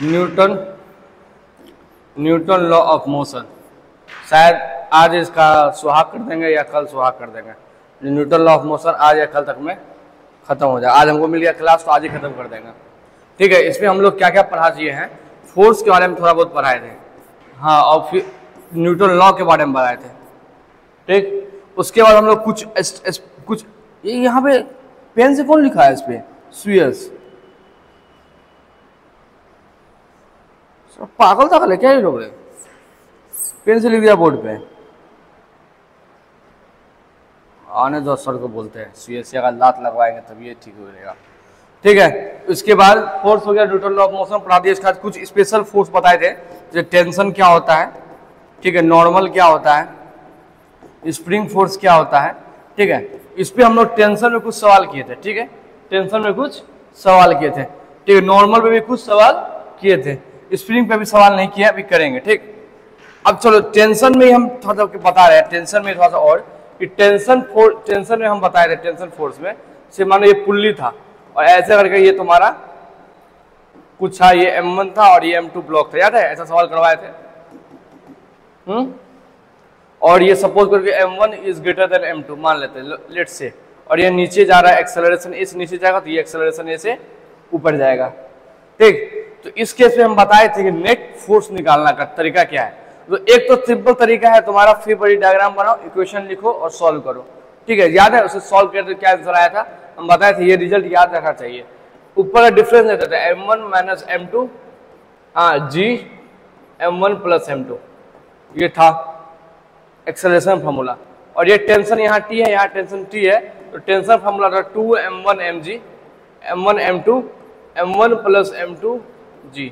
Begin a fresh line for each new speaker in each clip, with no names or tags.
Newton law of motion. शायद आज इसका सुहाग कर देंगे या कल सुहाग कर देंगे। न्यूटन लॉ ऑफ मोशन आज या कल तक में खत्म हो जाए। आज हमको मिल गया क्लास तो आज ही खत्म कर देंगे। ठीक है, इसमें हम लोग क्या क्या पढ़ा दिए हैं। फोर्स के बारे में थोड़ा बहुत पढ़ाए थे, हाँ, और फिर न्यूटन लॉ के बारे में पढ़ाए थे। ठीक, उसके बाद हम लोग कुछ ये यहाँ पे पेन से कौन लिखा है इस पे, स्वीयर्स, पागल था कल क्या ये लोग, पेन से लिख दिया बोर्ड पे। आने दो सर को बोलते हैं, स्वीयर्स का लात लगवाएंगे तब ये ठीक हो जाएगा। ठीक है, उसके बाद फोर्स हो गया, न्यूटन लॉ ऑफ मोशन पढ़ा दिया। इसके बाद कुछ स्पेशल फोर्स बताए थे, जैसे टेंशन क्या होता है, ठीक है, नॉर्मल क्या होता है, स्प्रिंग फोर्स क्या होता है। ठीक है, इस पे हम लोग टेंशन में कुछ सवाल किए थे। ठीक है, टेंशन में कुछ सवाल किए थे। ठीक है, नॉर्मल पे भी कुछ सवाल किए थे, स्प्रिंग पे भी सवाल नहीं किया, अभी करेंगे। ठीक, अब चलो टेंशन में हम थोड़ा सा बता रहे हैं, टेंशन में थोड़ा सा और कि टेंशन में हम बताए थे, टेंशन फोर्स में से मानो ये पुल्ली था और ऐसे करके ये तुम्हारा कुछ था, ये M1 था और ये M2 ब्लॉक था, याद है, ऐसा सवाल करवाए थे। और ये सपोज करके M1 is greater than M2 मान लेते हैं, लेट्स से, और ये नीचे जा रहा है, एक्सेलरेशन इस नीचे जाएगा तो ये एक्सेलरेशन ए से ऊपर जाएगा। ठीक, तो इस केस में हम बताए थे कि नेट फोर्स निकालना का तरीका क्या है। तो एक तो सिंपल तरीका है तुम्हारा, फ्री बॉडी डायग्राम बनाओ, इक्वेशन लिखो और सॉल्व करो। ठीक है, याद है, उसे सॉल्व करके क्या आंसर आया था, हम बताए थे, ये रिजल्ट याद रखना चाहिए। ऊपर का डिफरेंस देता था M1 minus M2 G M1 plus M2, ये था एक्सेलरेशन फार्मूला। और ये टेंशन यहाँ T है, यहाँ टेंशन T है, तो टेंशन फार्मूला था 2M1 mg M1 M2 M1 plus M2 G।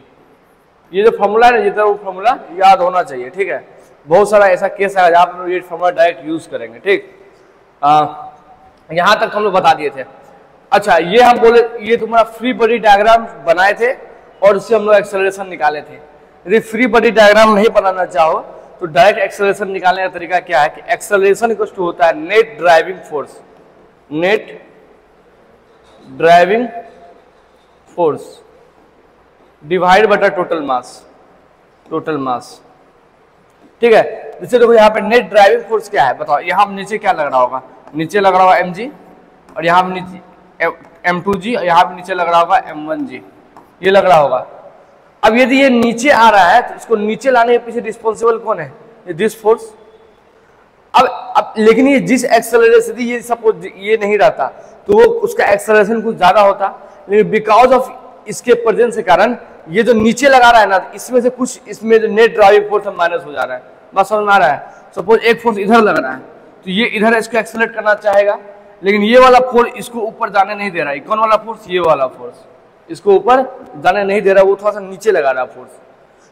ये जो फार्मूला है ना, जितना वो फार्मूला याद होना चाहिए। ठीक है, बहुत सारा ऐसा केस है जहाँ पर ये फार्मूला डायरेक्ट यूज करेंगे। ठीक, यहाँ तक हम लोग बता दिए थे। अच्छा, ये हम बोले, ये तुम्हारा फ्री बॉडी डायग्राम बनाए थे और उससे हम लोग एक्सेलरेशन निकाले थे। यदि फ्री बॉडी डायग्राम नहीं बनाना चाहो तो डायरेक्ट एक्सेलरेशन निकालने का तरीका क्या है कि एक्सेलरेशन इक्वल टू होता है net driving force, net driving force divide बटा टोटल मास, टोटल मास। ठीक है, जैसे देखो यहाँ पे नेट ड्राइविंग फोर्स क्या है बताओ। यहाँ नीचे क्या लग रहा होगा, नीचे लग रहा होगा mg, और यहाँ पे नीचे M2G, और यहाँ पे नीचे लग रहा होगा M1G, ये लग रहा होगा। अब यदि ये नीचे आ रहा है तो इसको नीचे लाने के पीछे रिस्पॉन्सिबल कौन है, ये दिस फोर्स। अब लेकिन ये जिस एक्सेलरेशन, ये सपोज ये नहीं रहता तो वो उसका एक्सेलरेशन कुछ ज्यादा होता, लेकिन बिकॉज ऑफ इसके प्रेजेंस के कारण ये जो नीचे लगा रहा है ना, इसमें से कुछ, इसमें जो नेट ड्राइविंग फोर्स माइनस हो जा रहा है। बस समझ में आ रहा है। सपोज एक फोर्स इधर लग रहा है तो ये इधर इसको एक्सेलरेट करना चाहेगा, लेकिन ये वाला फोर्स इसको ऊपर जाने नहीं दे रहा है। कौन वाला फोर्स, ये वाला फोर्स इसको ऊपर जाने नहीं दे रहा, वो थोड़ा सा नीचे लगा रहा है फोर्स।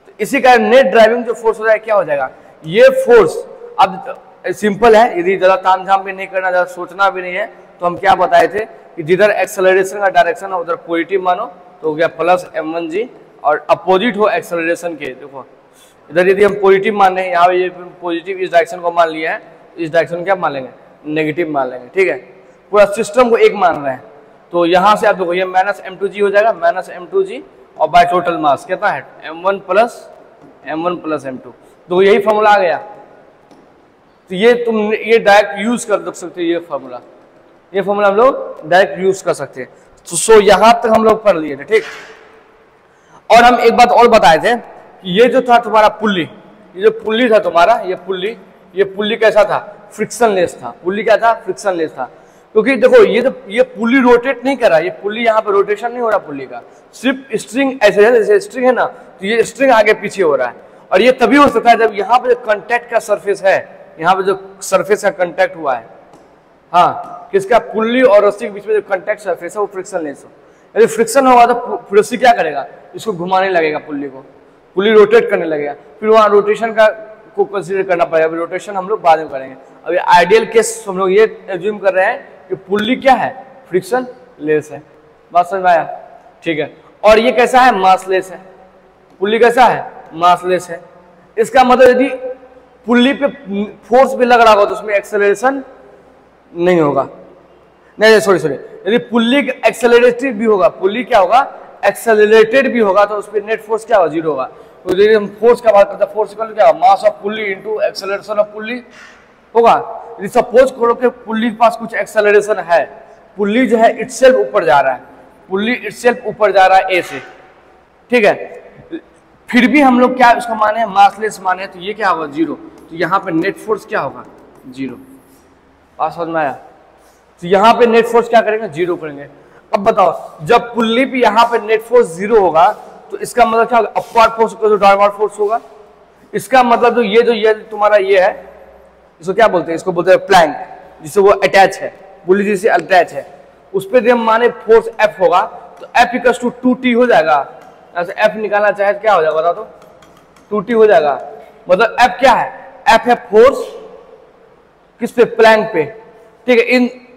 तो इसी कारण नेट ड्राइविंग जो फोर्स हो जाएगा क्या हो जाएगा, ये फोर्स। अब सिंपल है, यदि ज्यादा तामझाम भी नहीं करना, ज्यादा सोचना भी नहीं है, तो हम क्या बताए थे कि जिधर एक्सेलरेशन का डायरेक्शन है उधर पॉजिटिव मानो, तो हो गया प्लस M1G, और अपोजिट हो एक्सेलरेशन के, देखो इधर यदि हम पॉजिटिव मान रहे हैं, यहाँ ये पॉजिटिव इस डायरेक्शन को मान लिया है, इस डायरेक्शन क्या मान लेंगे, नेगेटिव मान लेंगे। ठीक है, पूरा सिस्टम को एक मान रहे हैं, तो यहाँ से आप देखो ये माइनस M2G हो जाएगा, माइनस M2G, और बाय टोटल मास कितना है M1 प्लस M2, तो यही फॉर्मूला आ गया। तो ये तुम ये डायरेक्ट यूज कर सकते हो, ये फॉर्मूला हम लोग डायरेक्ट यूज कर सकते हैं। तो यहाँ तक हम लोग पढ़ लिए थे। ठीक, और हम एक बात और बताए थे कि ये जो था तुम्हारा पुल्ली, ये जो पुल्ली था तुम्हारा, ये पुल्ली कैसा था, फ्रिक्शनलेस था। पुल्ली क्या था, फ्रिक्शनलेस था, क्योंकि देखो ये पुल्ली रोटेट नहीं कर रहा, ये पुल्ली यहाँ पे रोटेशन नहीं हो रहा पुल्ली का, सिर्फ स्ट्रिंग ऐसे है, जैसे स्ट्रिंग है ना, तो ये स्ट्रिंग आगे पीछे हो रहा है। और ये तभी हो सकता है जब यहाँ पे जो कंटेक्ट का सरफेस है, यहाँ पे जो सरफेस का कंटेक्ट हुआ है, हाँ, किसका, पुल्ली और रस्सी के बीच में जो कंटेक्ट सरफेस है वो फ्रिक्शनलेस हो। यदि फ्रिक्शन होगा तो रस्सी क्या करेगा, इसको घुमाने लगेगा पुल्ली को, पुल्ली रोटेट करने लगेगा, फिर वहाँ रोटेशन का को कंसीडर करना पड़ेगा। अभी रोटेशन हम लोग बाद में करेंगे। अभी आइडियल केस हम लोग ये एज्यूम कर रहे हैं कि पुल्ली क्या है, फ्रिक्शन लेस है। बात समझ में आया? ठीक है, और ये कैसा है, मासलेस है। पुल्ली कैसा है, मासलेस है। इसका मतलब यदि पुल्ली पे फोर्स भी लग रहा होगा तो उसमें एक्सेलरेशन नहीं होगा, नहीं सॉरी, यदि पुल्ली एक्सेलरेटिव भी होगा, पुल्ली क्या होगा, एक्सेलरेटेड भी होगा तो उस पर नेट फोर्स क्या होगा, जीरो होगा। तो यदि हम फोर्स का बात करते हैं, फोर्स इक्वल क्या होगा, mass of pulley into acceleration of pulley होगा। यदि सपोज करो कि पुल्ली के पास कुछ एक्सेलरेशन है, पुल्ली जो है इटसेल्फ ऊपर जा रहा है, पुल्ली इटसेल्फ ऊपर जा रहा है ए से, ठीक है, फिर भी हम लोग क्या उसका माने मासलेस माने, तो ये क्या होगा, जीरो। तो यहाँ पे नेट फोर्स क्या होगा, जीरो। बात समझ में आया? तो यहाँ पे नेट फोर्स क्या करेंगे, जीरो करेंगे। अब बताओ जब पुल्ली पे यहाँ पे नेट फोर्स जीरो होगा तो इसका मतलब क्या होगा, अपवर्ड फोर्स जो डाउनवर्ड फोर्स होगा। इसका मतलब जो ये तुम्हारा ये है, इसको क्या बोलते हैं, इसको बोलते हैं प्लैंक, जिससे वो अटैच है, पुल्ली जिससे अटैच है, उस पर जब माने फोर्स एफ होगा तो एफ इक्वल्स टू 2t हो जाएगा। ऐसे एफ निकालना चाहे तो क्या हो जाएगा, बता दो, 2t हो जाएगा। मतलब एफ क्या है, एफ है फोर्स किस पे, प्लैंक पे, ठीक है,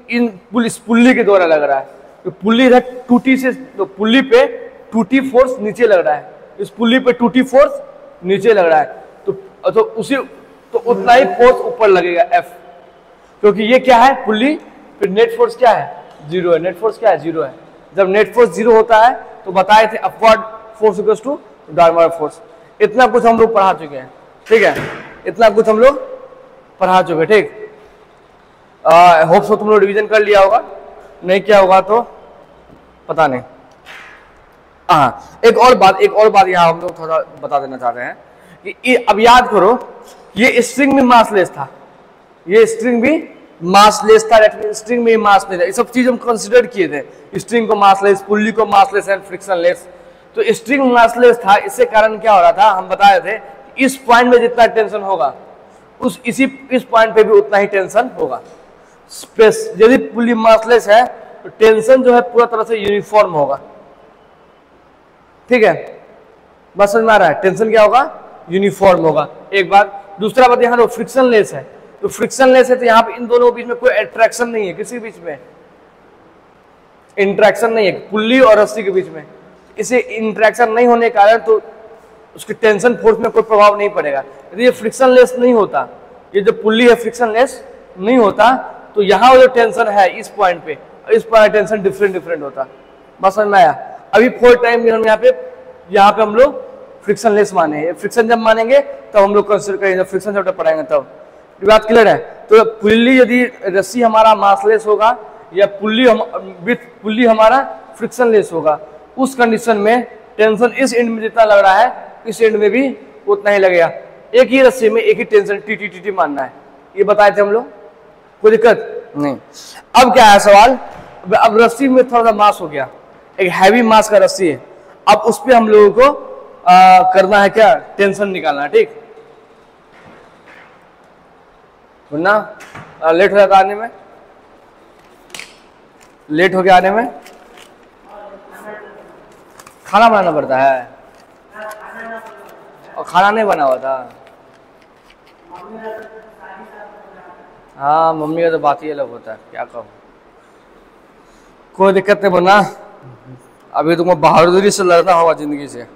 इन पुल्ली के द्वारा लग रहा है। तो पुल्ली है 2t से, तो पुल्ली पे 2t फोर्स नीचे लग रहा है, इस पुल्ली पे 2t फोर्स नीचे लग रहा है, तो उसी तो उतना ही फोर्स ऊपर लगेगा एफ, क्योंकि ये क्या है पुल्ली, फिर नेट फोर्स क्या है, जीरो है। नेट फोर्स क्या है, जीरो है। जब नेट फोर्स जीरो होता है तो बताए थे upward force equals to downward force. इतना कुछ हम लोग पढ़ा चुके हैं, ठीक है, इतना कुछ हम लोग पढ़ा चुके हैं, ठीक। होप सो तुम लोग रिवीजन कर लिया होगा, नहीं किया होगा तो पता नहीं। हाँ, एक और बात यहाँ हम लोग थोड़ा बता देना चाह रहे हैं कि अब याद करो, ये स्ट्रिंग में मासलेस था, ये स्ट्रिंग भी मासलेस था, स्ट्रिंग में मासलेस था, ये सब चीज हम कंसीडर किए थे, स्ट्रिंग को मासलेस, पुल्ली को मासलेस एंड फ्रिक्शनलेस। तो स्ट्रिंग मासलेस था, इससे कारण क्या हो रहा था, हम बताए थे इस पॉइंट में जितना टेंशन होगा इस पॉइंट पे भी उतना ही टेंशन होगा। स्पेस यदि पुल्ली मासलेस है तो टेंशन जो है पूरा तरह से यूनिफॉर्म होगा, ठीक है, बस समझ में आ रहा है, टेंशन क्या होगा, यूनिफॉर्म होगा। एक बात, दूसरा बात यहाँ फ्रिक्शनलेस है, तो फ्रिक्शनलेस है तो यहाँ पे इन दोनों के बीच में कोई अट्रैक्शन नहीं है, किसी बीच में इंट्रैक्शन नहीं है, पुल्ली और रस्सी के बीच में। इसे इंट्रैक्शन नहीं होने के कारण तो उसके टेंशन फोर्स में कोई प्रभाव नहीं पड़ेगा। यदि ये फ्रिक्शनलेस नहीं होता, ये जो पुल्ली है फ्रिक्शनलेस नहीं होता, तो यहाँ जो टेंशन है इस पॉइंट पे, इस पॉइंट टेंशन डिफरेंट होता। बस समझ में आया? अभी फोर टाइम हम यहाँ पे हम लोग फ्रिक्शनलेस माने, फ्रिक्शन जब मानेंगे तब हम लोग कंसीडर करेंगे, फ्रिक्शन चैप्टर पढ़ाएंगे तब। ये बात क्लियर है? तो पुल्ली यदि रस्सी हमारा मासलेस होगा या पुल्ली हमारा फ्रिक्शनलेस होगा, उस कंडीशन में टेंशन इस एंड में जितना लग रहा है इस एंड में भी उतना ही लगेगा। एक ही रस्सी में एक ही टेंशन टी मानना है, ये बताए थे हम लोग, कोई दिक्कत नहीं। अब क्या है सवाल, अब रस्सी में थोड़ा सा मास हो गया, एक हैवी मास का रस्सी है, अब उस पर हम लोगों को करना है क्या, टेंशन निकालना है, ठीक। वरना लेट हो जाता आने में, लेट हो गया आने में, खाना बनाना पड़ता है और खाना नहीं बना हुआ था। हाँ, मम्मी का तो बात ही अलग होता है, क्या कहूँ, कोई दिक्कत नहीं। बना अभी तुमको बहादुरी से लड़ना होगा जिंदगी से,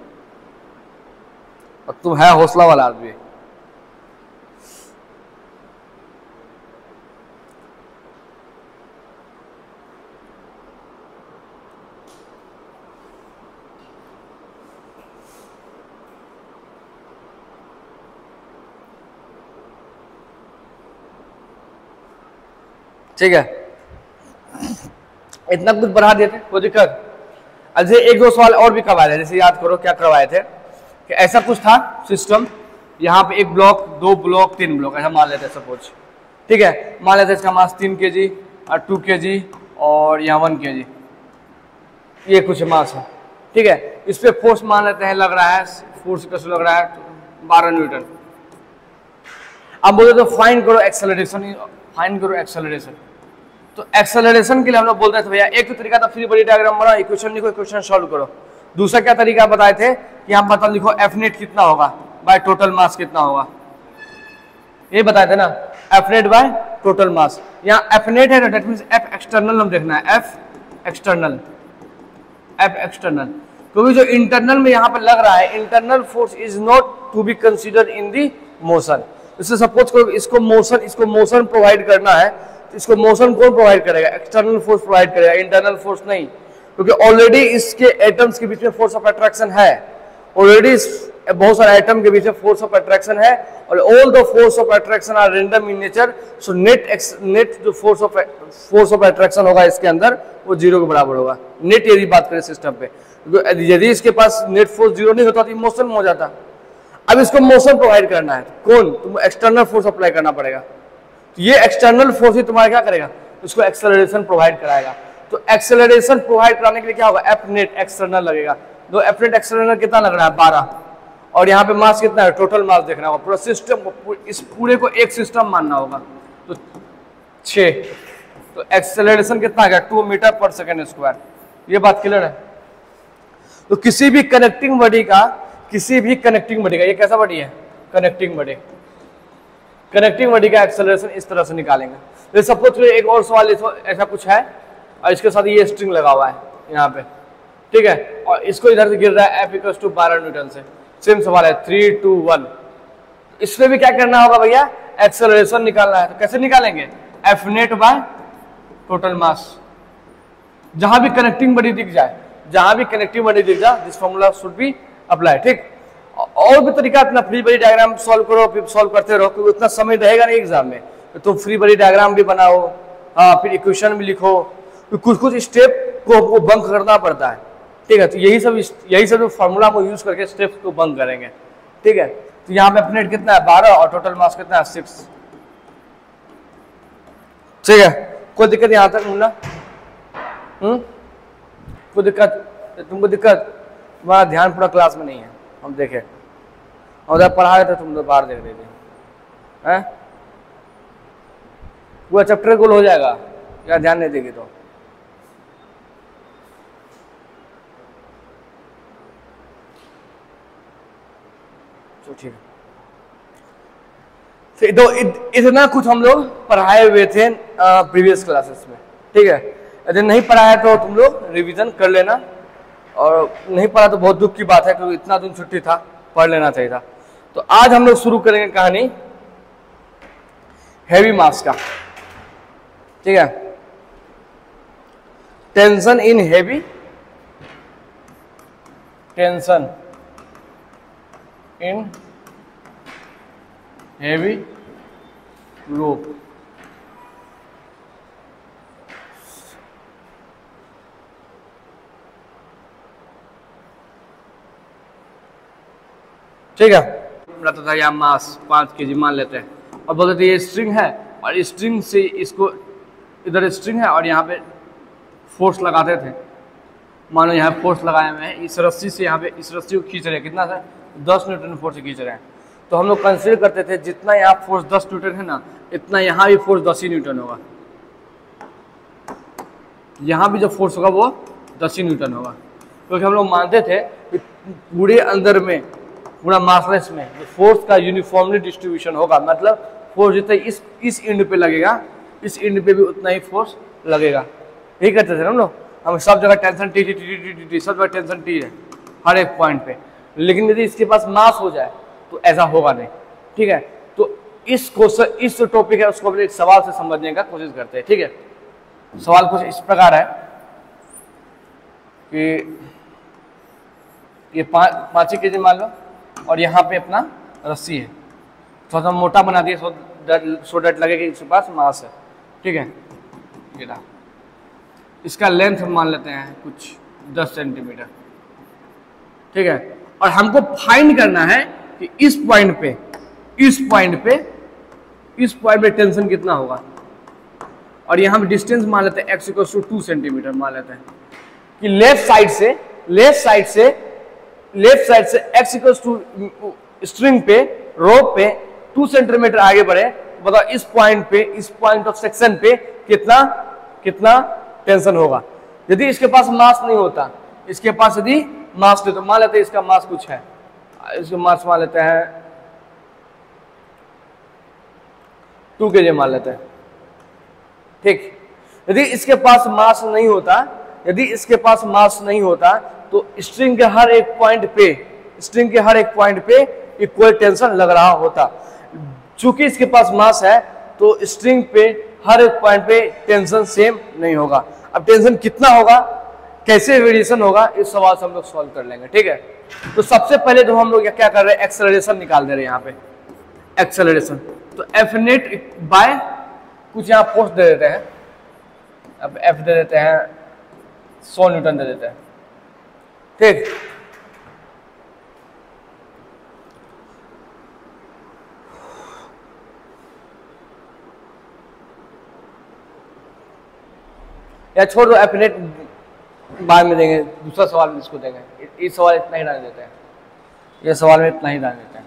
और तुम है हौसला वाला आदमी। ठीक है, इतना कुछ बढ़ा देते, कोई दिक्कत। अच्छा, एक दो सवाल और भी करवाए थे, जैसे याद करो क्या करवाए थे कि ऐसा कुछ था सिस्टम, यहाँ पे एक ब्लॉक, दो ब्लॉक, तीन ब्लॉक ऐसा मान लेते हैं सपोज, ठीक है, मान लेते हैं इसका मास 3 kg और 2 kg और यहाँ 1 kg, ये कुछ मास है, ठीक है। इस पे फोर्स मान लेते हैं लग रहा है, फोर्स कैसे लग रहा है 12 न्यूटन। अब बोले तो फाइंड करो एक्सेलरेशन, फाइंड करो एक्सेलरेशन। तो एक्सेलरेशन के लिए हम लोग बोलते थे भैया, एक तो तरीका था फ्री बॉडी डायग्राम बनाओ, इक्वेशन लिखो, इक्वेशन सॉल्व करो। दूसरा क्या तरीका बताए थे कि यहाँ बता लिखो एफ नेट कितना होगा बाय टोटल मास कितना होगा, ये बताए थे ना, F net by total mass. यहाँ एफ नेट है ना, दैट मींस एफ एक्सटर्नल हम देखना है, एफ एक्सटर्नल, एफ एक्सटर्नल, क्योंकि जो इंटरनल में यहाँ पे लग रहा है, internal force is not to be considered in the motion. इससे सपोज करो इसको मोशन प्रोवाइड करना है, तो इसको मोशन कौन प्रोवाइड करेगा, एक्सटर्नल फोर्स प्रोवाइड करेगा, इंटरनल फोर्स नहीं। क्योंकि ऑलरेडी इसके एटम्स के बीच में फोर्स ऑफ अट्रैक्शन है, ऑलरेडी बहुत सारे एटम के बीच में फोर्स ऑफ अट्रैक्शन है, और all the force of attraction are random in nature, so net जो फोर्स ऑफ अट्रैक्शन होगा इसके अंदर वो 0 के बराबर होगा, नेट यदि बात करें सिस्टम पे। यदि इसके पास नेट फोर्स 0 नहीं होता तो मोशन में हो जाता। अब इसको मोशन प्रोवाइड करना है, कौन? तुम एक्सटर्नल फोर्स अप्लाई करना पड़ेगा। तो ये एक्सटर्नल फोर्स ही तुम्हारा क्या करेगा? इसको एक्सेलरेशन प्रोवाइड कराएगा। तो एक्सेलरेशन प्रोवाइड कराने के लिए क्या होगा? एफ नेट एक्सटर्नल लगेगा। तो एफ नेट एक्सटर्नल कितना लग रहा है? 12, और यहाँ पे मास कितना है? टोटल मास देखना होगा, पूरा सिस्टम, इस पूरे को एक सिस्टम मानना होगा। तो 6, तो एक्सेलरेशन कितना आ गया? 2 मीटर पर सेकेंड स्क्वायर। ये बात क्लियर है? तो किसी भी कनेक्टिंग बॉडी का ये कैसा बॉडी है? Connecting body. कनेक्टिंग बॉडी का एक्सेलरेशन इस तरह से निकालेंगे। तो सपोज एक और सवाल ऐसा कुछ है, और इसके साथ ये स्ट्रिंग लगा हुआ है यहाँ पे, ठीक है, और इसको इधर से गिर रहा है F = 12 न्यूटन से। सेम सवाल है 3, 2, 1। इसमें भी क्या करना होगा भैया? एक्सेलरेशन निकालना है। तो कैसे निकालेंगे? F net by total mass. जहां भी कनेक्टिंग बॉडी दिख जाए, this formula should be apply, ठीक। और भी तरीका अपना फ्री बॉडी डायग्राम सॉल्व करो, फिर सॉल्व करते रहो, क्योंकि उतना समय रहेगा नहीं एग्जाम में। तो फ्री बॉडी डायग्राम भी बनाओ, हाँ, फिर इक्वेशन भी लिखो, तो कुछ स्टेप को बंक करना पड़ता है, ठीक है। तो यही सब फॉर्मूला को यूज करके स्टेप्स को बंक करेंगे, ठीक है। तो यहाँ पे अपनेट कितना है? 12, और टोटल मास कितना है? 6, ठीक है। कोई दिक्कत यहाँ तक मुन्ना? कोई दिक्कत? तुमको दिक्कत? तुम्हारा ध्यान पूरा क्लास में नहीं है, हम देखे उधर पढ़ा रहे थे, तुम लोग बाहर देख रहे थे, हैं? पूरा चैप्टर गोल हो जाएगा या ध्यान नहीं देगी तो? ठीक है। तो इतना कुछ हम लोग पढ़ाए हुए थे प्रीवियस क्लासेस में, ठीक है। यदि नहीं पढ़ाया तो तुम लोग रिवीजन कर लेना, और नहीं पढ़ा तो बहुत दुख की बात है, क्योंकि इतना दिन छुट्टी था, पढ़ लेना चाहिए था। तो आज हम लोग शुरू करेंगे कहानी हैवी मास का, ठीक है। टेंशन इन हैवी रोप। ठीक है, रहता था यहाँ मास 5 kg मान लेते हैं, और बोलते थे ये स्ट्रिंग है, और स्ट्रिंग से इसको, इधर स्ट्रिंग है और यहाँ पे फोर्स लगाते थे। मानो यहाँ फोर्स लगाए हुए हैं, इस रस्सी से यहाँ पे इस रस्सी को खींच रहे हैं, कितना सर? 10 न्यूटन फोर्स से खींच रहे हैं। तो हम लोग कंसीडर करते थे जितना यहाँ फोर्स 10 न्यूटन है ना, इतना यहाँ भी फोर्स 10 ही न्यूटन होगा। यहाँ भी जो फोर्स होगा वो 10 ही न्यूटन होगा, क्योंकि हम लोग मानते थे कि पूरे अंदर में, पूरा मासलेस में जो फोर्स का यूनिफॉर्मली डिस्ट्रीब्यूशन होगा, मतलब फोर्स जितना इस एंड पे लगेगा, इस एंड पे भी उतना ही फोर्स लगेगा। यही करते थे हम लोग, हम सब जगह टेंशन टी, सब जगह टेंशन टी है हर एक पॉइंट पे। लेकिन यदि इसके पास मास हो जाए तो ऐसा होगा नहीं, ठीक है। तो इस टॉपिक है उसको एक सवाल से समझने का कोशिश करते हैं, ठीक है। सवाल कुछ इस प्रकार है कि ये 5 kg मान लो, और यहाँ पे अपना रस्सी है, थोड़ा सा मोटा बना दिया सो डैट लगे कि इसके पास मास है, ठीक है। ये रहा, इसका लेंथ हम मान लेते हैं कुछ 10 सेंटीमीटर, ठीक है। और हमको फाइंड करना है कि इस पॉइंट पे टेंशन कितना होगा, और यहाँ पे डिस्टेंस मान लेते हैं x = 2 सेंटीमीटर मान लेते हैं कि लेफ्ट साइड से x = स्ट्रिंग पे, रोप पे 2 सेंटीमीटर आगे बढ़े, बताओ इस पॉइंट ऑफ सेक्शन पे कितना टेंशन होगा। यदि इसके पास मास नहीं होता, इसके पास यदि मास नहीं, तो मान लेते हैं इसका मास कुछ है, इसका मास मान लेते हैं 2 kg मान लेते हैं, ठीक। यदि इसके पास मास नहीं होता, तो स्ट्रिंग के हर एक पॉइंट पे इक्वल टेंशन लग रहा होता। चूंकि इसके पास मास है तो स्ट्रिंग पे हर एक पॉइंट पे टेंशन सेम नहीं होगा। अब टेंशन कितना होगा कैसे वेरिएशन होगा इस सवाल से हम लोग सॉल्व कर लेंगे, ठीक है। तो सबसे पहले तो हम लोग क्या कर रहे हैं, एक्सेलरेशन निकाल दे रहे हैं यहाँ पे, एक्सेलरेशन। तो एफ नेट बाय कुछ यहाँ फोर्स दे देते हैं, अब एफ दे देते हैं 100 न्यूटन दे देते हैं, ठीक। या छोड़ दो, एफ नेट बाद में देंगे, दूसरा सवाल में इसको देंगे। इस सवाल इतना ही डाल देते हैं, ये सवाल में इतना ही डाल देते हैं,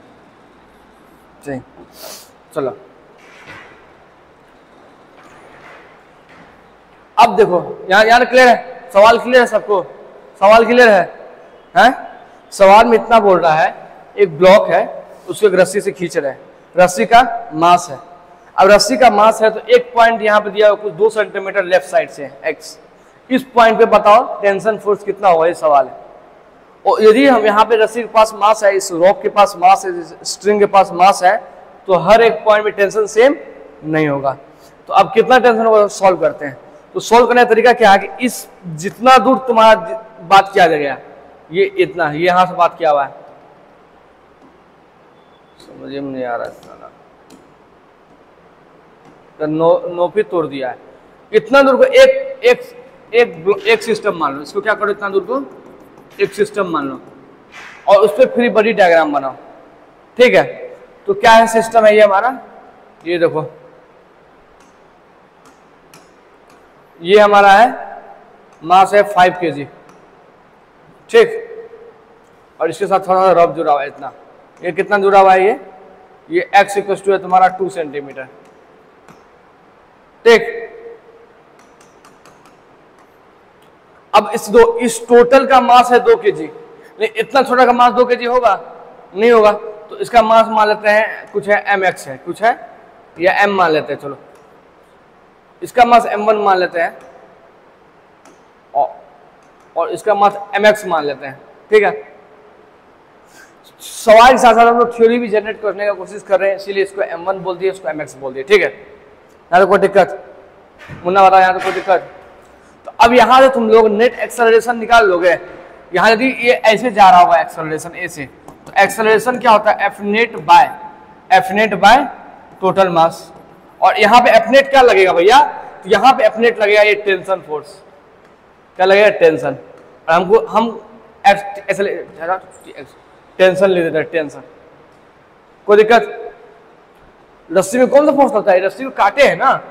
ठीक। चलो अब देखो यहाँ क्लियर है, सवाल क्लियर है सबको, सवाल क्लियर है, हैं? सवाल में इतना बोल रहा है, एक ब्लॉक है उसको एक रस्सी से खींच रहे हैं, रस्सी का मास है। अब रस्सी का मास है तो एक पॉइंट यहाँ पे दिया हुआ कुछ 2 सेंटीमीटर लेफ्ट साइड से एक्स, इस पॉइंट पे बताओ टेंशन फोर्स कितना होगा, ये सवाल है। और यदि हम यहाँ पे रस्सी के पास मास है, इस रॉक के पास मास है, स्ट्रिंग के पास मास है, तो हर एक पॉइंट पे टेंशन सेम नहीं होगा। तो अब कितना टेंशन होगा सॉल्व करते हैं। तो सॉल्व करने का तरीका क्या है कि इस जितना दूर तुम्हारा बात किया गया, ये इतना, ये यहाँ से बात किया हुआ है, समझ में नहीं आ रहा है, नो फिर तोड़ दिया है। इतना दूर को एक सिस्टम मान लो, इसको क्या करो, इतना दूर को एक सिस्टम मान लो और उस पर फ्री बॉडी डायग्राम बनाओ, ठीक है। तो क्या है सिस्टम है ये हमारा, ये देखो ये हमारा है, मास है 5 kg, ठीक। और इसके साथ थोड़ा रफ जुड़ा हुआ है, इतना, ये कितना जुड़ा हुआ है, ये x इक्वल टू है तुम्हारा 2 सेंटीमीटर, ठीक। अब इस टोटल का मास है 2 kg, लेकिन इतना छोटा का मास 2 kg होगा नहीं होगा, तो इसका मास मान लेते हैं कुछ है mx है, कुछ है या m मान लेते हैं, चलो इसका मास m1 मान लेते हैं और इसका मास mx मान लेते हैं, ठीक है। सवाल के साथ साथ हम लोग थ्योरी भी जनरेट करने का कोशिश कर रहे हैं, इसीलिए इसको m1 बोल दिए, इसको mx बोल दिए, ठीक है। यहाँ तो कोई दिक्कत, मुन्ना बताओ यहाँ तो कोई दिक्कत। तो अब यहाँ से तुम लोग नेट एक्सेलरेशन निकाल लोगे। यहाँ यदि ये ऐसे जा रहा होगा एक्सेलरेशन ऐसे, तो एक्सेलरेशन क्या होता है, F net by total mass. और यहाँ पे एफ नेट क्या लगेगा भैया, तो यहाँ पे एफ नेट लगेगा ये टेंशन फोर्स, क्या लगेगा, टेंशन। और हमको हम टेंशन ले देते हैं, टेंशन, कोई दिक्कत। रस्सी में कौन सा फोर्स लगता है, रस्सी को काटे है ना,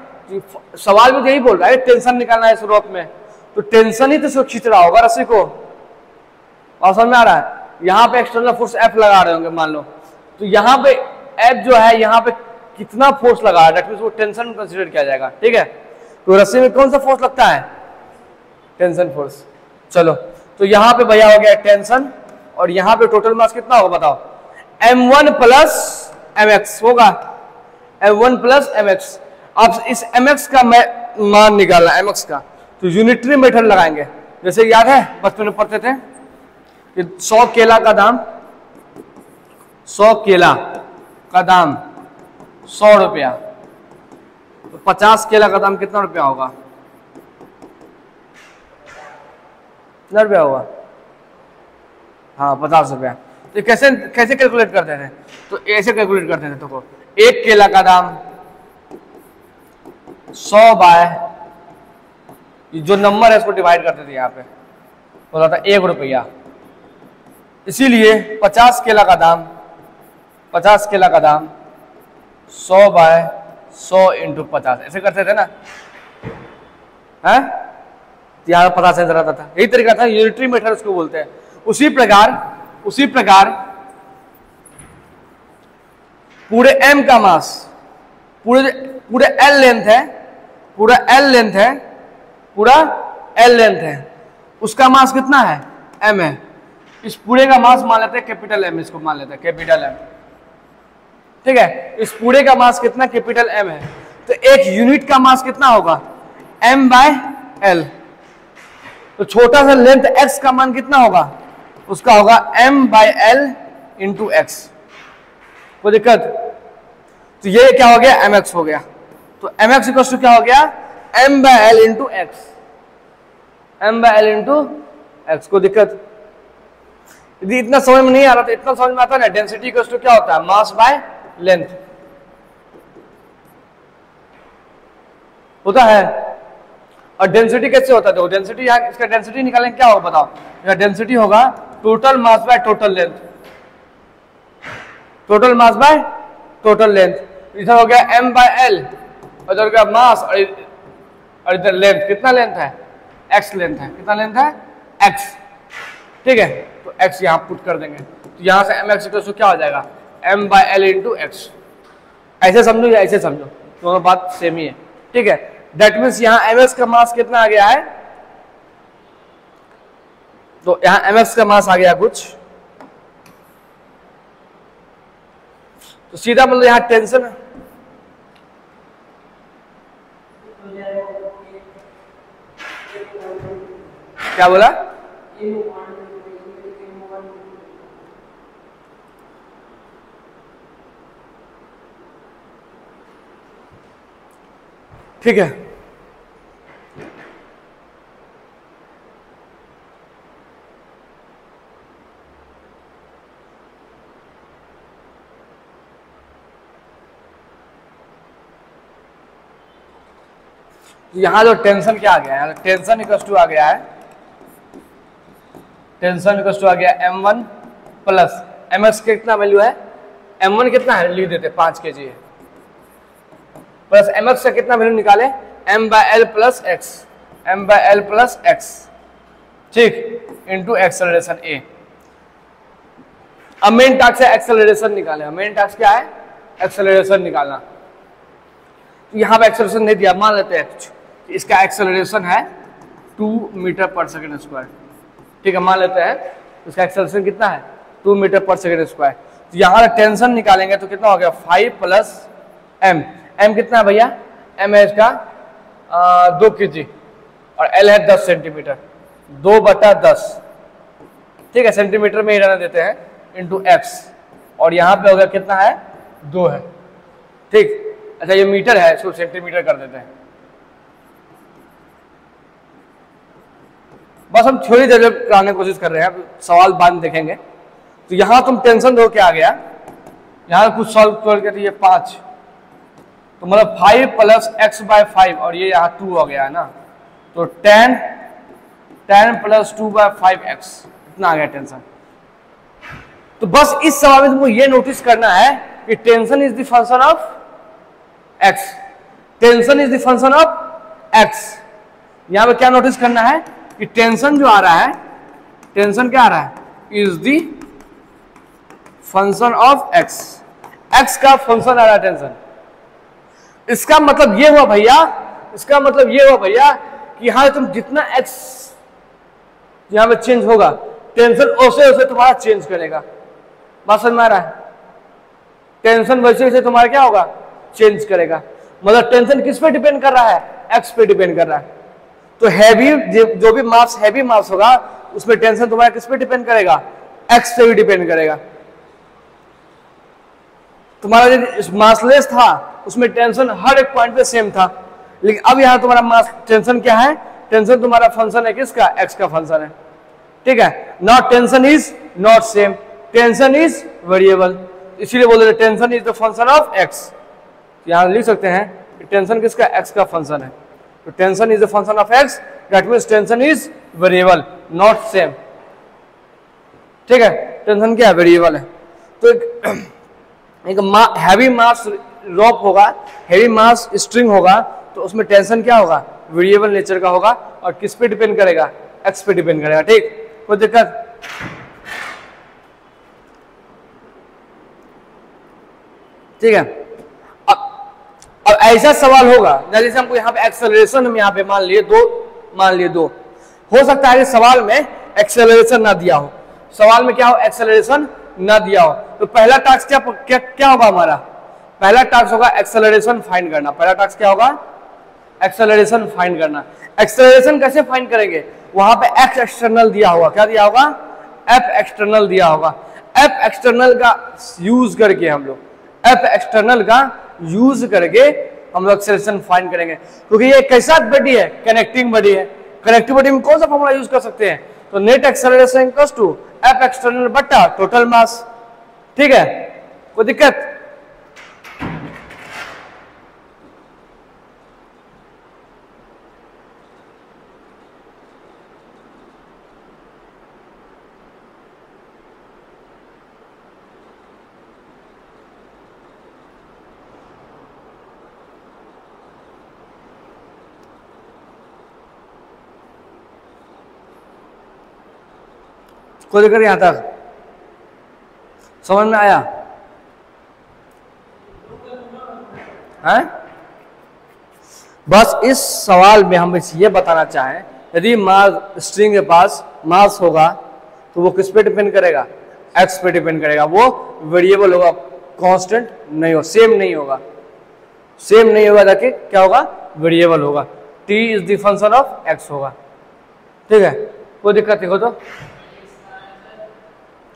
सवाल में यही बोल रहा है टेंशन निकालना है इस रॉक में, तो टेंशन ही तो इसको खींच रहा होगा रस्सी को, और समझ में आ रहा है। यहाँ पे एक्सटर्नल फोर्स एफ लगा रहे होंगे मान लो, तो यहाँ पे एफ जो है यहाँ पे कितना फोर्स लगा है, दैट मींस वो टेंशन कंसीडर किया जाएगा, ठीक है। तो रस्सी में कौन सा फोर्स लगता है, टेंशन फोर्स। चलो तो यहाँ पे भैया हो गया टेंशन, और यहाँ पे टोटल मास कितना होगा बताओ, m1 प्लस mx होगा, m1 प्लस mx। अब इस mx का मान निकालना है, mx का, तो यूनिटरी मेथड लगाएंगे। जैसे याद है बचपन में पढ़ते थे कि 100 केला का दाम, 100 केला का दाम 100 रुपया, तो 50 केला का दाम कितना रुपया होगा, कितना रुपया होगा, हाँ 50 रुपया। तो कैसे कैसे कैलकुलेट करते थे, तो ऐसे कैलकुलेट करते थे, तो एक केला का दाम 100 बाय जो नंबर है इसको डिवाइड करते थे, यहाँ पे होता था 1 रुपया, इसीलिए 50 केला का दाम 100 बाय 100 इंटू 50 ऐसे करते थे ना, है यहाँ पता चल रहा था, यही तरीका था, यूनिटरी मेथड उसको बोलते हैं। उसी प्रकार पूरे m का मास, पूरे L लेंथ है, उसका मास कितना है, m है। इस पूरे का मास मान लेते हैं कैपिटल M, इसको मान लेते हैं कैपिटल M, ठीक है। इस पूरे का मास कितना, कैपिटल M है, तो एक यूनिट का मास कितना होगा, m बाय L। तो छोटा सा लेंथ x का मान कितना होगा, उसका होगा m by L into x, कोई दिक्कत। तो ये क्या हो गया, mx हो गया, तो mx इक्वल टू क्या हो गया, m by L into x, m by L into x को दिक्कत। यदि इतना समझ में नहीं आ रहा तो इतना समझ में आता है ना, डेंसिटी इक्वल्स टू क्या होता है, मास बाय लेंथ होता है। और डेंसिटी कैसे होता है, देखो डेंसिटी यहाँ इसका डेंसिटी निकालेंगे क्या होगा बताओ, यहाँ डेंसिटी होगा total mass by total length, total mass by total length. इधर हो गया m बाय l, इधर हो गया मास, और इधर लेंथ, कितना लेंथ है, x लेंथ है, कितना लेंथ है, x, ठीक है। तो x यहाँ पुट कर देंगे, तो यहाँ से mx इक्वल टू क्या हो जाएगा, m by l into x। ऐसे समझो या ऐसे समझो, दोनों बात सेम ही है, ठीक है। दैट मीन्स यहाँ mx का मास कितना आ गया है, तो यहाँ mx का मास आ गया कुछ, तो सीधा मतलब यहाँ टेंशन, क्या बोला, ठीक है। यहां जो टेंशन क्या आ गया है, टेंशन इक्वल टू आ गया है, टेंशन इक्वल टू आ गया m1 प्लस mx कितना वैल्यू है, m1 कितना है लिख देते 5 kg है, प्लस mx से कितना वैल्यू निकाले, m by l plus x, m by l plus x, ठीक, इंटू एक्सेलरेशन a। अब मेन टास्क है एक्सेलरेशन निकाले, मेन टास्क क्या है, एक्सेलरेशन निकालना। तो यहाँ पे एक्सेलरेशन नहीं दिया, मान लेते हैं इसका एक्सेलरेशन है 2 मीटर पर सेकेंड स्क्वायर, ठीक है, मान लेते हैं इसका एक्सेलरेशन कितना है 2 मीटर पर सेकेंड स्क्वायर। तो यहाँ टेंशन निकालेंगे तो कितना हो गया 5 प्लस m, m कितना है भैया, m है इसका 2 kg और l है 10 सेंटीमीटर, 2/10, ठीक है, सेंटीमीटर में ही रहने देते हैं, इंटू x, और यहाँ पे हो गया कितना है 2 है, ठीक। अच्छा ये मीटर है, इसको सेंटीमीटर कर देते हैं, बस हम थ्योरी डेवलप कराने की कोशिश कर रहे हैं, सवाल बाद में देखेंगे। तो यहाँ तुम टेंशन दो क्या आ गया, यहाँ कुछ सॉल्व करके तो ये 5, तो मतलब 5 प्लस x बाय 5, और ये यहाँ 2 हो गया है ना, तो 10 प्लस 2 बाय 5x, इतना आ गया टेंशन। तो बस इस सवाल में तुमको ये नोटिस करना है कि tension is the function of x, tension is the function of x। यहां पे क्या नोटिस करना है कि टेंशन जो आ रहा है, टेंशन क्या आ रहा है, is the function of x, x का फंक्शन आ रहा है टेंशन। इसका मतलब ये हुआ भैया, इसका मतलब ये हुआ भैया कि यहां तुम जितना x यहां पे चेंज होगा, टेंशन वैसे वैसे तुम्हारा चेंज करेगा, बात समझ में आ रहा है, टेंशन वैसे वैसे तुम्हारा क्या होगा, चेंज करेगा। मतलब टेंशन किस पे डिपेंड कर रहा है, x पे डिपेंड कर रहा है। तो हैवी जो भी मास, हैवी मास होगा उसमें टेंशन तुम्हारा किस पे डिपेंड करेगा, x पे भी डिपेंड करेगा। तुम्हारा जो मासलेस था उसमें टेंशन हर एक पॉइंट पे सेम था, लेकिन अब यहां तुम्हारा मास टेंशन क्या है, टेंशन तुम्हारा फंक्शन है किसका, x का फंक्शन है, ठीक है। Not tension is not same, tension is variable, इसीलिए बोल रहे tension is the function of x। यहां लिख सकते हैं कि टेंशन किसका, x का फंक्शन है, तो tension is the function of x, that means tension is variable not same, ठीक है। टेंशन क्या है, वेरिएबल है। तो एक हैवी मास रॉप होगा, हैवी मास स्ट्रिंग होगा, तो उसमें टेंशन क्या होगा, वेरिएबल नेचर का होगा, और किस पे डिपेंड करेगा, x पे डिपेंड करेगा, ठीक, कोई दिक्कत। ठीक है, अब ऐसा सवाल होगा जैसे हमको यहाँ पे एक्सेलरेशन, हम यहाँ पे मान लिए दो, हो सकता है कि सवाल में एक्सेलरेशन ना दिया हो, सवाल में क्या हो, एक्सेलरेशन ना दिया हो। तो पहला टास्क क्या होगा हमारा, पहला टास्क होगा एक्सेलरेशन फाइंड करना। पहला टास्क क्या होगा, एक्सेलरेशन फाइंड करना। एक्सेलरेशन कैसे फाइंड करेंगे, वहां पे एक्स एक्सटर्नल दिया होगा, क्या दिया होगा, एफ एक्सटर्नल दिया होगा। एफ एक्सटर्नल का यूज करके हम लोग एक्सेलरेशन फाइंड करेंगे, क्योंकि ये कैसा बॉडी है, कनेक्टिंग बॉडी है। कनेक्टिव बॉडी में कौन सा फॉर्मूला यूज कर सकते हैं, तो net acceleration equals to F external बट्टा टोटल मास। ठीक है, कोई दिक्कत? कोई दिक्कत यहां तक समझ में आया? है? बस इस सवाल में हम ये बताना चाहें, यदि मास स्ट्रिंग के पास मास होगा तो वो किस पे डिपेंड करेगा? एक्स पे डिपेंड करेगा। वो वेरिएबल होगा, कांस्टेंट नहीं हो, सेम नहीं होगा। सेम नहीं होगा ताकि क्या होगा? वेरिएबल होगा। T is the function of x होगा। ठीक है, कोई दिक्कत देखो तो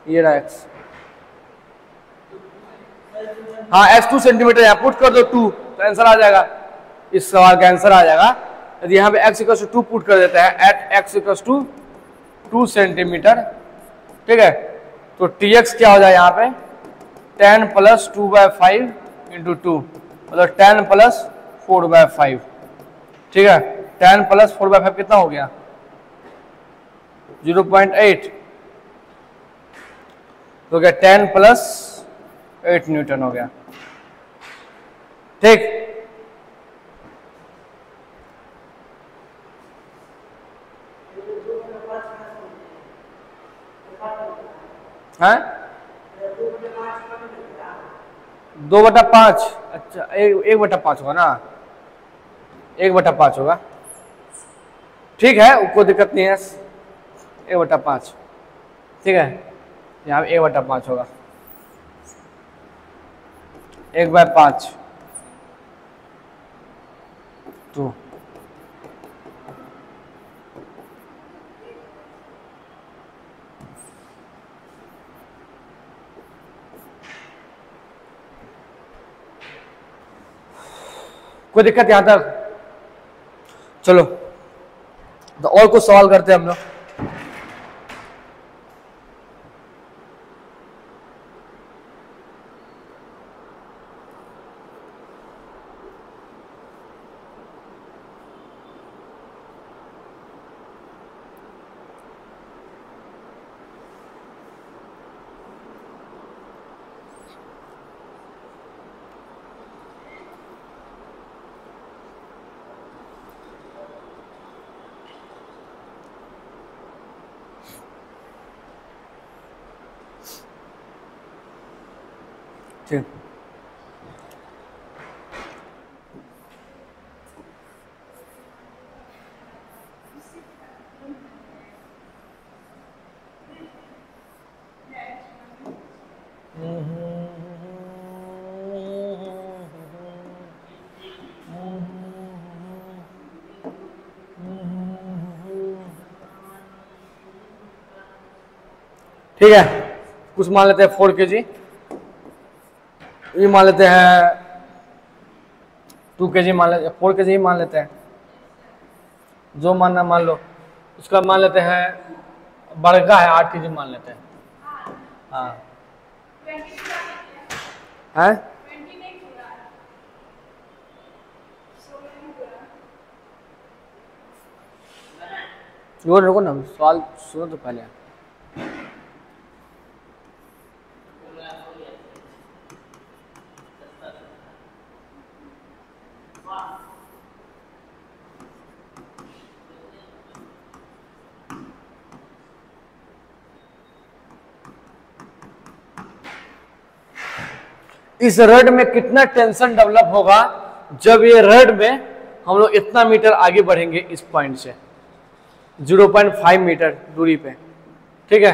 ये रहा एक्स। हाँ, एक्स 2 सेंटीमीटर यहाँ पुट कर दो 2 तो आंसर आ जाएगा। इस सवाल का आंसर आ जाएगा। यदि यहाँ पे x इक्वल टू 2 पुट कर देते हैं, at x equal to 2 centimetre, ठीक है, तो tx क्या हो जाए यहाँ पे 10 प्लस 2/5 इंटू 2, मतलब 10 प्लस 4/5। ठीक है, 10 प्लस 4/5 कितना हो गया? 0.8 तो क्या 10 प्लस 8 न्यूटन हो गया। ठीक, है 2/5। अच्छा, 1/5 होगा ना, 1/5 होगा। ठीक है, कोई दिक्कत नहीं है, 1/5। ठीक है, यहाँ 1/5 होगा, 1/5 तो कोई दिक्कत यहां तक? चलो तो और कुछ सवाल करते हैं हम लोग। ठीक, ठीक है, कुछ मान लेते हैं 4 kg, ये मान लेते हैं 2 kg, मान लेते हैं 4 kg ही मान लेते हैं, जो मानना मान लो। उसका मान लेते हैं बड़का है 8 kg मान लेते हैं। हाँ है, रुको ना, सवाल सुनो तो पहले। इस रड में कितना टेंशन डेवलप होगा जब ये रड में हम लोग इतना मीटर आगे बढ़ेंगे इस पॉइंट से 0.5 मीटर दूरी पे। ठीक है,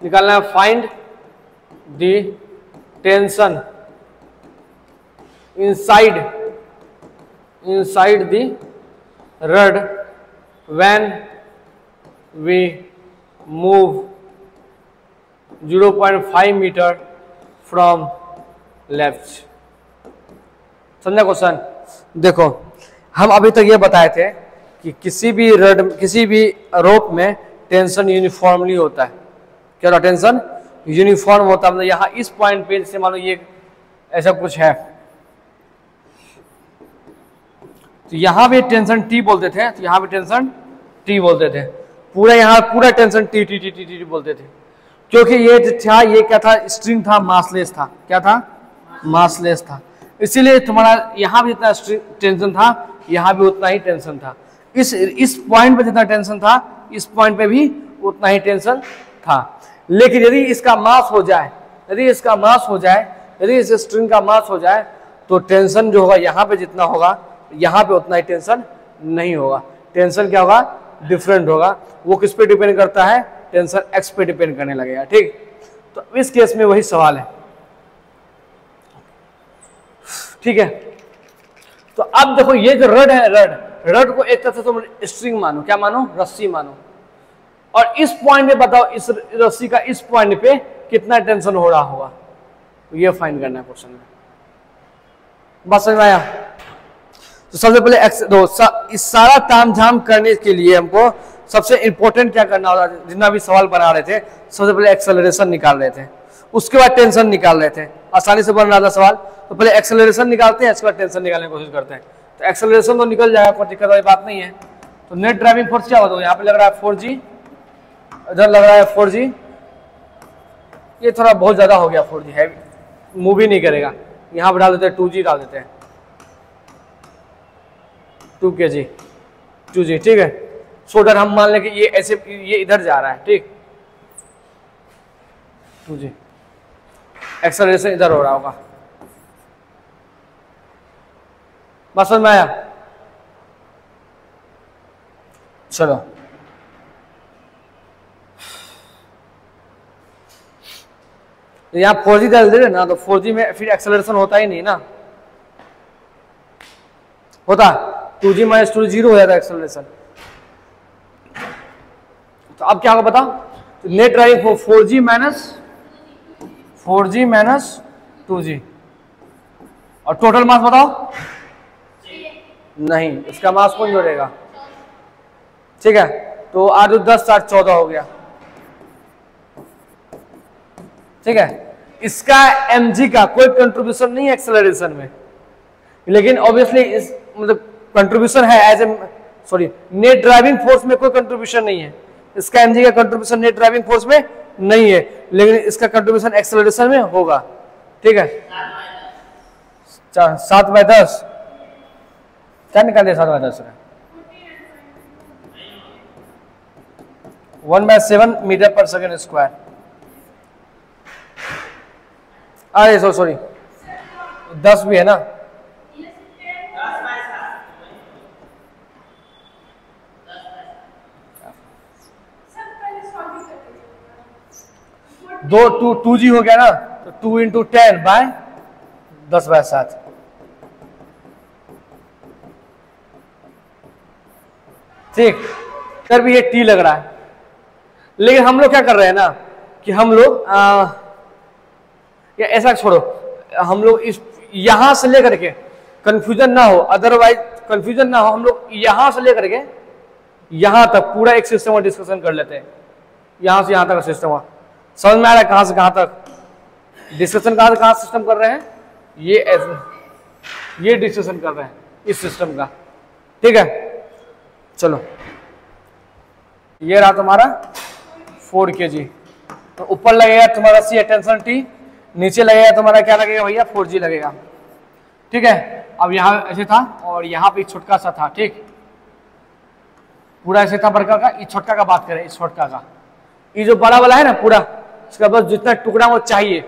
निकालना है find the tension inside the rod when we move 0.5 metre from left. समझा क्वेश्चन? देखो, हम अभी तक ये बताए थे कि किसी भी रोप में टेंशन यूनिफॉर्मली होता है। क्या होता है? टेंशन यूनिफॉर्म होता है। मतलब यहाँ इस पॉइंट पे जैसे मान लो ये ऐसा कुछ है, तो यहाँ भी टेंशन टी बोलते थे, तो यहाँ भी टेंशन टी बोलते थे। पूरा यहाँ पूरा tension T T T T T बोलते थे, क्योंकि ये था, ये क्या था? स्ट्रिंग था, मासलेस था। क्या था? मासलेस था। इसीलिए तुम्हारा यहाँ भी जितना टेंशन था, यहाँ भी उतना ही टेंशन था। इस पॉइंट पे जितना टेंशन था, इस पॉइंट पे भी उतना ही टेंशन था। लेकिन यदि इसका मास हो जाए, यदि इसका मास हो जाए, यदि इस स्ट्रिंग का मास हो जाए, तो टेंशन जो होगा यहाँ पे जितना होगा, यहाँ पे उतना ही टेंशन नहीं होगा। टेंशन क्या होगा? डिफरेंट होगा। वो किस पे डिपेंड करता है? टेंशन एक्स पे डिपेंड करने लगेगा। ठीक, तो इस केस में वही सवाल है। ठीक है, तो अब देखो ये जो रड है, रड को एक तरह से तुम स्ट्रिंग मानो। क्या मानो? रस्सी मानो। और इस पॉइंट पे बताओ, इस रस्सी का इस पॉइंट पे कितना टेंशन हो रहा होगा, तो ये फाइंड करना है क्वेश्चन में। बात समझ में आया? तो सबसे पहले इस सारा तामझाम करने के लिए हमको सबसे इंपॉर्टेंट क्या करना होता है? जितना भी सवाल बना रहे थे, सबसे पहले एक्सेलरेशन निकाल रहे थे, उसके बाद टेंशन निकाल रहे थे। आसानी से बन रहा था सवाल, तो पहले एक्सेलरेशन निकालते हैं, उसके बाद टेंशन निकालने की कोशिश करते हैं। तो एक्सेलरेशन तो निकल जाएगा, कोई दिक्कत वाली बात नहीं है। तो नेट ड्राइविंग फोर्स क्या होता है? यहाँ पे लग रहा है 4G, इधर लग रहा है 4G। ये थोड़ा बहुत ज्यादा हो गया, 4G है, मूव ही नहीं करेगा। यहाँ पे डाल देते हैं 2G, डाल देते हैं 2 kg 2G। ठीक है, सो दैट हम मान लें कि ये ऐसे, ये इधर जा रहा है। ठीक, 2G एक्सेलरेशन इधर हो रहा होगा। बात समझ में आया? चलो, यहाँ 4G डाल दे ना, तो 4G में फिर एक्सेलरेशन होता ही नहीं ना, होता 2G माइनस 2 0 हो जाता है एक्सेलरेशन। तो अब क्या होगा बता? तो net driving 4G minus 2G, और टोटल मास बताओ? नहीं, इसका मास कौन जोड़ेगा? ठीक है, तो 8 10 7 14 हो गया। ठीक है, इसका mg का कोई कंट्रीब्यूशन नहीं है एक्सेलरेशन में, लेकिन ऑब्वियसली इस मतलब कंट्रीब्यूशन है as a, sorry, net driving force में कोई कंट्रीब्यूशन नहीं है। इसका mg का कंट्रीब्यूशन नेट ड्राइविंग फोर्स में नहीं है, लेकिन इसका कंट्रीब्यूशन एक्सेलरेशन में होगा। ठीक है, 7/10 क्या निकाले? 7/10 1/7 मीटर पर सेकेंड स्क्वायर। अरे सॉरी 10 भी है ना, दो 2G हो गया ना, तो 2 × 10/10/7। ठीक, इधर भी ये T लग रहा है, लेकिन हम लोग क्या कर रहे हैं ना कि हम लोग या ऐसा छोड़ो, हम लोग इस यहां से लेकर के कंफ्यूजन ना हो, अदरवाइज कंफ्यूजन ना हो, हम लोग यहां से लेकर के यहां तक पूरा एक सिस्टम का डिस्कशन कर लेते हैं। यहां से यहां तक सिस्टम है, समझ में आ रहा है? कहां से कहां तक डिस्कशन, कहां से कहां सिस्टम कर रहे हैं, ये डिस्कशन कर रहे हैं इस सिस्टम का। ठीक है, चलो, ये रहा तुम्हारा 4 kg। तो ऊपर लगेगा तुम्हारा सी टेंशन T, नीचे लगेगा तुम्हारा क्या लगेगा भैया? 4G लगेगा। ठीक है, अब यहाँ ऐसे था और यहाँ पे छोटका सा था। ठीक, पूरा ऐसे था बड़का का, इस छोटका का बात करें, इस छोटका का, ये जो बड़ा वाला है ना पूरा, इसका बस जितना टुकड़ा वो चाहिए,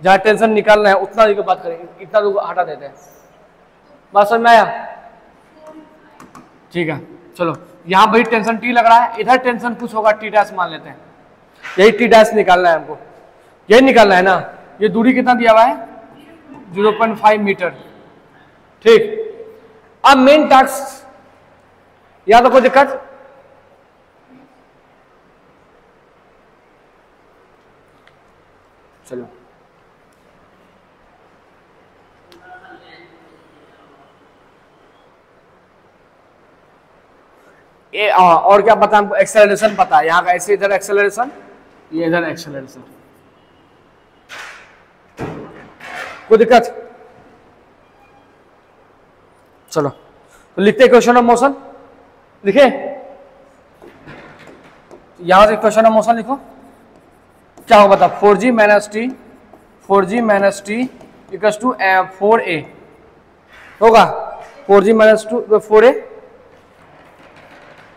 जहाँ टेंशन निकालना है उतना की बात करें, इतना लोग हटा देते हैं। बात समझ में आया? ठीक है, चलो, यहाँ भाई टेंशन T लग रहा है, इधर टेंशन कुछ होगा T' मान लेते हैं, यही T' निकालना है हमको, यही निकालना है ना। ये दूरी कितना दिया हुआ है? 0.5 मीटर। ठीक, अब मेन टास्क, या तो कोई दिक्कत? चलो, और क्या पता हमको, एक्सेलरेशन पता है, यहाँ का ऐसे इधर एक्सेलरेशन, ये इधर एक्सेलरेशन। कोई दिक्कत? चलो तो लिखते क्वेश्चन ऑफ मोशन, लिखे यहां से क्वेश्चन ऑफ मोशन लिखो। क्या होगा बता, 4g minus T, 4g minus T equals to 4a होगा, 4g माइनस 4a।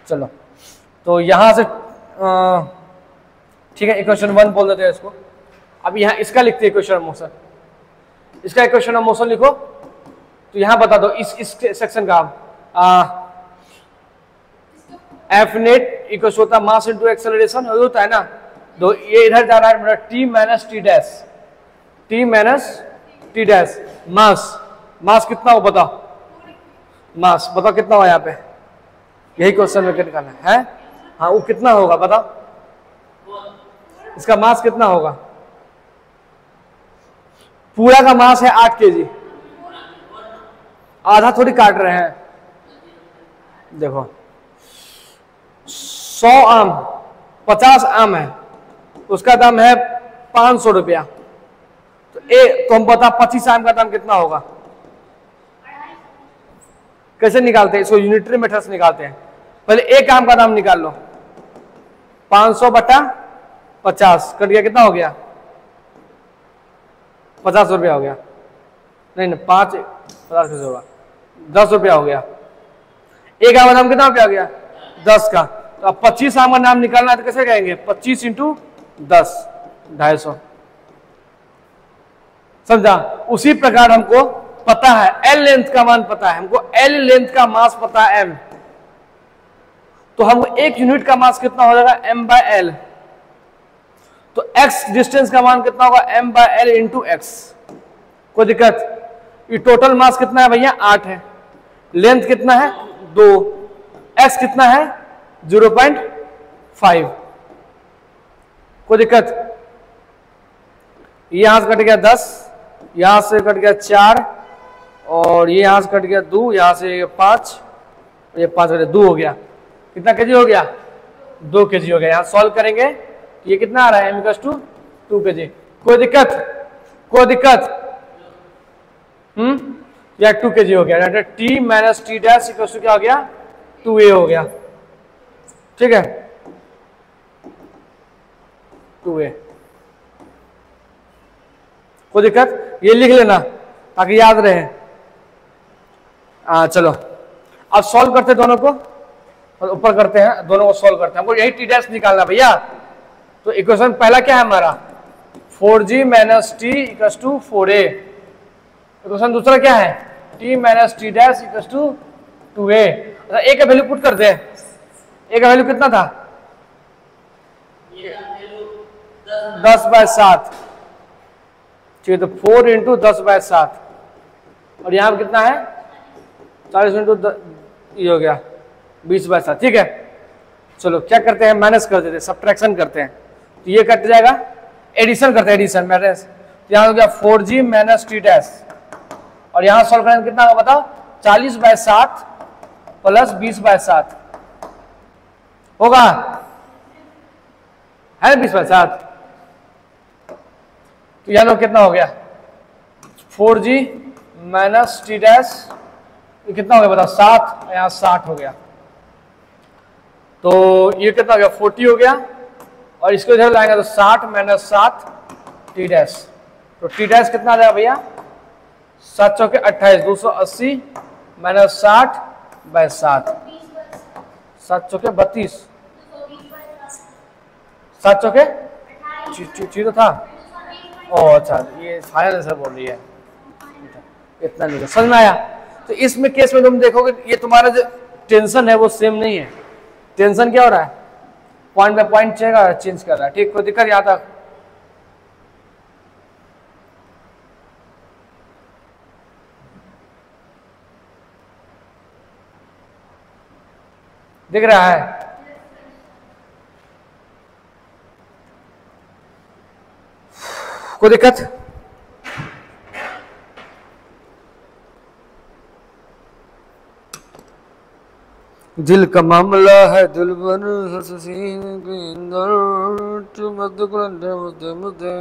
चलो तो यहां से ठीक है, इक्वेशन 1 बोल देते हैं इसको। अब यहाँ इसका लिखते हैं इक्वेशन ऑफ मोशन, इसका इक्वेशन ऑफ मोशन लिखो। तो यहां बता दो इस सेक्शन का एफ नेट इक्वल होता मास इंटू एक्सेलरेशन होता है ना। तो ये इधर जा रहा है मेरा T minus T dash, T minus T dash. Mass कितना हो बताओ, मास बताओ कितना हो यहाँ पे, यही क्वेश्चन में निकालना है। हाँ वो कितना होगा बताओ, इसका मास कितना होगा? पूरा का मास है 8 kg, आधा थोड़ी काट रहे हैं। देखो 100 आम, 50 आम है, उसका दाम है 500 रुपया। तो हम बता 25 आम का दाम कितना होगा? कैसे निकालते हैं इसको? यूनिटरी मेथड से निकालते हैं। पहले एक आम का दाम निकाल लो, 500 बटा 50 कट गया, कितना हो गया? 50 रुपया हो गया। नहीं 5 50 कैसे होगा, 10 रुपया हो गया। एक आम का दाम कितना रुपया हो गया? 10 का। तो अब 25 आम का नाम निकालना है तो कैसे कहेंगे? 25 इंटू 10, 250। समझा? उसी प्रकार हमको पता है एल लेंथ का मान पता है, हमको एल लेंथ का मास पता है एम। तो हमको एक यूनिट का मास कितना हो जाएगा? M by L. तो एक्स डिस्टेंस का मान कितना होगा? M by L into x. कोई दिक्कत? ये टोटल मास कितना है भैया? 8 है। लेंथ कितना है? 2। एक्स कितना है? 0.5। कोई दिक्कत? यहां से कट गया 10, यहां से कट गया 4, और ये यहां से कट गया 2, यहां से 5, ये 5 कट गया 2 हो गया। कितना केजी हो गया? 2 केजी हो गया। यहां सॉल्व करेंगे ये कितना आ रहा है? m equals to 2 KG. कोई दिक्कत? कोई दिक्कत? या 2 केजी हो गया। T minus T dash equals to क्या हो गया? 2a हो गया। ठीक है, 2a। कोई दिक्कत? ये लिख लेना ताकि याद रहे। चलो अब सॉल्व करते हैं दोनों को, और ऊपर करते हैं, दोनों को सॉल्व करते हैं। हमको यही टी डैश निकालना भैया। तो इक्वेशन पहला क्या है हमारा? 4g minus T equals to 4a। Equation दूसरा क्या है? T minus T dash equals to 2a। अच्छा a का वैल्यू पुट करते हैं। a का वैल्यू कितना था? 10/7। ठीक है, तो 4 इंटू 10/7, और यहाँ पे कितना है? 40 इंटू ये हो गया 20/7। ठीक है, चलो क्या करते हैं? माइनस कर देते हैं, सब्ट्रैक्शन करते हैं। तो ये कट जाएगा, एडिशन करते हैं, एडिशन माइनस। तो यहाँ हो गया 4g माइनस टी डैश, और यहाँ सॉल्व करेंगे कितना होगा बताओ? 40/7 प्लस 20/7 होगा, है 20/7। तो यहाँ लोग कितना हो गया? 4g माइनस टी डैश, ये कितना हो गया बताओ? 7, यहाँ 60 हो गया। तो ये कितना हो गया? 40 हो गया, और इसको इधर लाएंगे तो 60 माइनस 7 टी डैश। तो टी डैश कितना आ जाएगा भैया? 7 चौके 28, 280 माइनस 60/7, 7 चौके 32, 7 चौके तो था। ओ अच्छा, ये फाइनल आंसर बोल रही है। इतना नहीं समझ में आया? तो इसमें केस में तुम देखोगे ये तुम्हारा जो टेंशन है वो सेम नहीं है। टेंशन क्या हो रहा है? पॉइंट बाय पॉइंट चेंज कर रहा है। ठीक, कोई दिक्कत? यहाँ तक दिख रहा है? कोई दिक्कत? दिल का मामला है दिलबर हसीन के अंदर मुद्दे मुद्दे मुद्दे